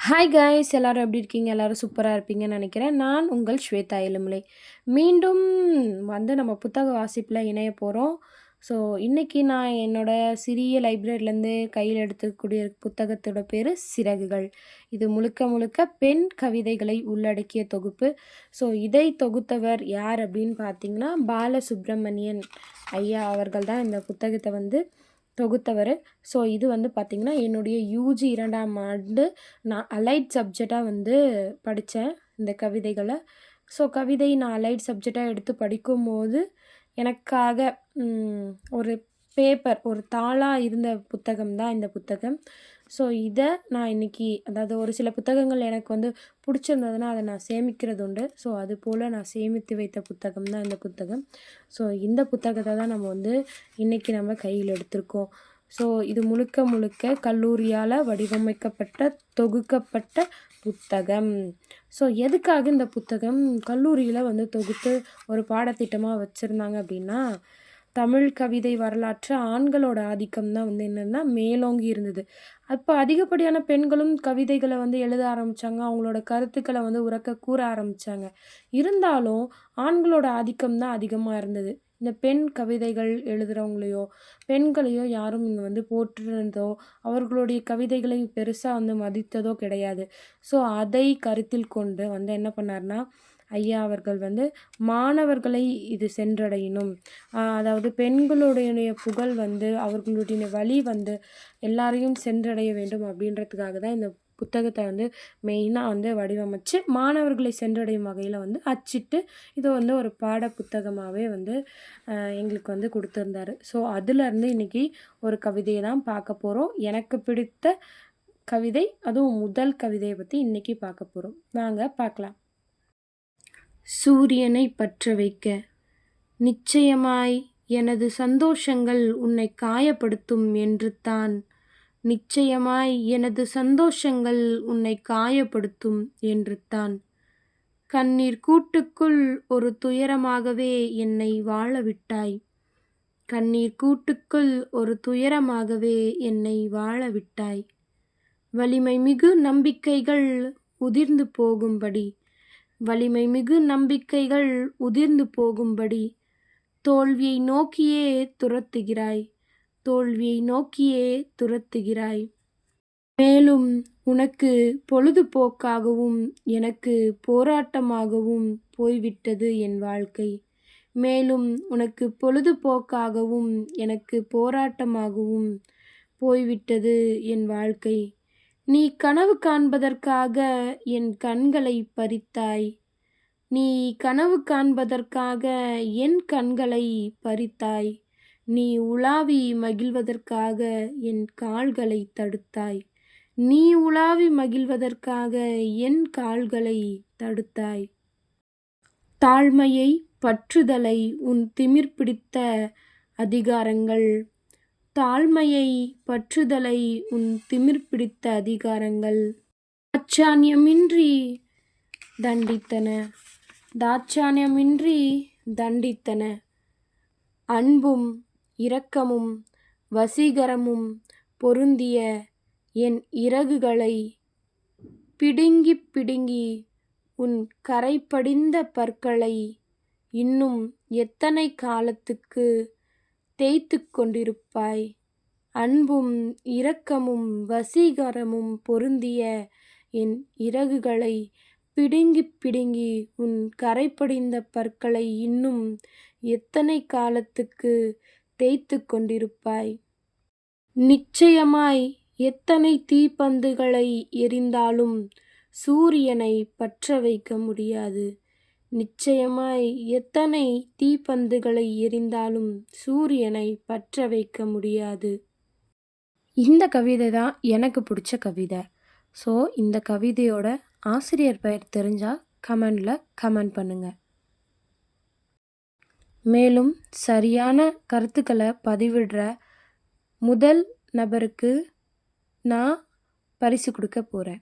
Hi guys எல்லாரும் எப்படி இருக்கீங்க? எல்லாரும் சூப்பரா இருப்பீங்கன்னு நெனைக்கிறேன். நான் உங்கள் ஸ்வேதா எலுமலை. மீண்டும் நம்ம புத்தக வாசிப்புல இணைய போறோம். ஸோ, இன்னைக்கு நான் என்னோட சிறிய லைப்ரரிலேருந்து கையில எடுத்துக்கூடிய புத்தகத்தோட பேரு சிறகுகள். இது முழுக்க முழுக்க பெண் கவிதைகளை உள்ளடக்கிய தொகுப்பு. ஸோ, இதை தொகுத்தவர் யார் அப்படின்னு பார்த்தீங்கன்னா, பாலசுப்ரமணியன் ஐயா அவர்கள் தான் இந்த புத்தகத்த தொகுத்தவர். ஸோ இது பார்த்தீங்கன்னா, என்னுடைய யூஜி 2ஆம் ஆண்டு நான் அலைட் சப்ஜெக்டாக படித்தேன் இந்த கவிதைகள. ஸோ கவிதை நான் அலைட் சப்ஜெக்டாக எடுத்து படிக்கும்போது, எனக்காக ஒரு பேப்பர், ஒரு தாளா இருந்த புத்தகம் தான் இந்த புத்தகம். ஸோ இத நான் இன்னைக்கு அதாவது ஒரு சில புத்தகங்கள் எனக்கு புடிச்சிருந்ததுன்னா, அத நான் சேமிக்கிறது உண்டு. ஸோ அதுபோல நான் சேமித்து வைத்த புத்தகம் தான் இந்த புத்தகம். ஸோ இந்த புத்தகத்த தான் இன்னைக்கு நம்ம கையில் எடுத்திருக்கோம். ஸோ இது முழுக்க முழுக்க கல்லூரியால் வடிவமைக்கப்பட்ட, தொகுக்கப்பட்ட புத்தகம். ஸோ எதுக்காக இந்த புத்தகம் கல்லூரியில் தொகுத்து ஒரு பாடத்திட்டமாக வச்சுருந்தாங்க அப்படின்னா, தமிழ் கவிதை வரலாற்று ஆண்களோட ஆதிக்கம் தான் என்னன்னா மேலோங்கி இருந்தது. அப்போ அதிகப்படியான பெண்களும் கவிதைகளை எழுத ஆரம்பித்தாங்க. அவங்களோட கருத்துக்களை உரக்க கூற ஆரம்பித்தாங்க. இருந்தாலும் ஆண்களோட ஆதிக்கம் தான் அதிகமாக இருந்தது. இந்த பெண் கவிதைகள் எழுதுகிறவங்களையோ பெண்களையோ யாரும் இங்கே போற்றுனதோ அவர்களுடைய கவிதைகளை பெருசாக மதித்ததோ கிடையாது. ஸோ அதை கருத்தில் கொண்டு என்ன பண்ணார்னா, ஐயா அவர்கள் மாணவர்களை இது சென்றடையணும். அதாவது பெண்களுடைய புகழ் அவர்களுடைய வழி எல்லாரையும் சென்றடைய வேண்டும் அப்படின்றதுக்காக தான் இந்த புத்தகத்தை மெயினாக வடிவமைச்சு மாணவர்களை சென்றடையும் வகையில் அச்சிட்டு இதை ஒரு பாட புத்தகமாகவே எங்களுக்கு கொடுத்துருந்தாரு. ஸோ அதுலேருந்து இன்றைக்கி ஒரு கவிதையை தான் பார்க்க போகிறோம். எனக்கு பிடித்த கவிதை, அதுவும் முதல் கவிதையை பற்றி இன்றைக்கி பார்க்க போகிறோம். வாங்க பார்க்கலாம். சூரியனை பற்ற வைக்க. நிச்சயமாய் எனது சந்தோஷங்கள் உன்னை காயப்படுத்தும் என்று தான். நிச்சயமாய் எனது சந்தோஷங்கள் உன்னை காயப்படுத்தும் என்று தான். கண்ணீர் கூட்டுக்குள் ஒரு துயரமாகவே என்னை வாழவிட்டாய். கண்ணீர் கூட்டுக்குள் ஒரு துயரமாகவே என்னை வாழவிட்டாய். வலிமை மிகு நம்பிக்கைகள் உதிர்ந்து போகும்படி, வலிமை மிகு நம்பிக்கைகள் உதிர்ந்து போகும்படி தோல்வியை நோக்கியே துரத்துகிறாய், தோல்வியை நோக்கியே துரத்துகிறாய். மேலும் உனக்கு பொழுதுபோக்காகவும் எனக்கு போராட்டமாகவும் போய்விட்டது என் வாழ்க்கை. மேலும் உனக்கு பொழுதுபோக்காகவும் எனக்கு போராட்டமாகவும் போய்விட்டது என் வாழ்க்கை. நீ கனவு காண்பதற்காக என் கண்களை பறித்தாய். நீ கனவு காண்பதற்காக என் கண்களை பறித்தாய். நீ உலாவி மகிழ்வதற்காக என் கால்களை தடுத்தாய். நீ உலாவி மகிழ்வதற்காக என் கால்களை தடுத்தாய். தாழ்மையை, பற்றுதலை உன் திமிர் பிடித்த அதிகாரங்கள், தாழ்மையை, பற்றுதலை உன் திமிர் பிடித்த அதிகாரங்கள் தாட்சாண்யமின்றி தண்டித்தன, தாட்சாண்யமின்றி தண்டித்தன. அன்பும் இரக்கமும் வசீகரமும் பொருந்திய என் இறகுகளை பிடுங்கி பிடுங்கி உன் கரைபடிந்த பற்களை இன்னும் எத்தனை காலத்துக்கு தேய்த்து கொண்டிருப்பாய். அன்பும் இரக்கமும் வசீகரமும் பொருந்திய என் இறகுகளை பிடுங்கி பிடுங்கி உன் கரைபடிந்த பற்களை இன்னும் எத்தனை காலத்துக்கு தேய்த்து கொண்டிருப்பாய். நிச்சயமாய் எத்தனை தீப்பந்துகளை எரிந்தாலும் சூரியனை பற்ற வைக்க முடியாது. நிச்சயமாய் எத்தனை தீப்பந்துகளை எரிந்தாலும் சூரியனை பற்ற வைக்க முடியாது. இந்த கவிதை தான் எனக்கு பிடிச்ச கவிதை. ஸோ இந்த கவிதையோட ஆசிரியர் பெயர் தெரிஞ்சால் கமெண்ட் பண்ணுங்கள். மேலும் சரியான கருத்துக்களை பதிவிடுற முதல் நபருக்கு நான் பரிசு கொடுக்க போகிறேன்.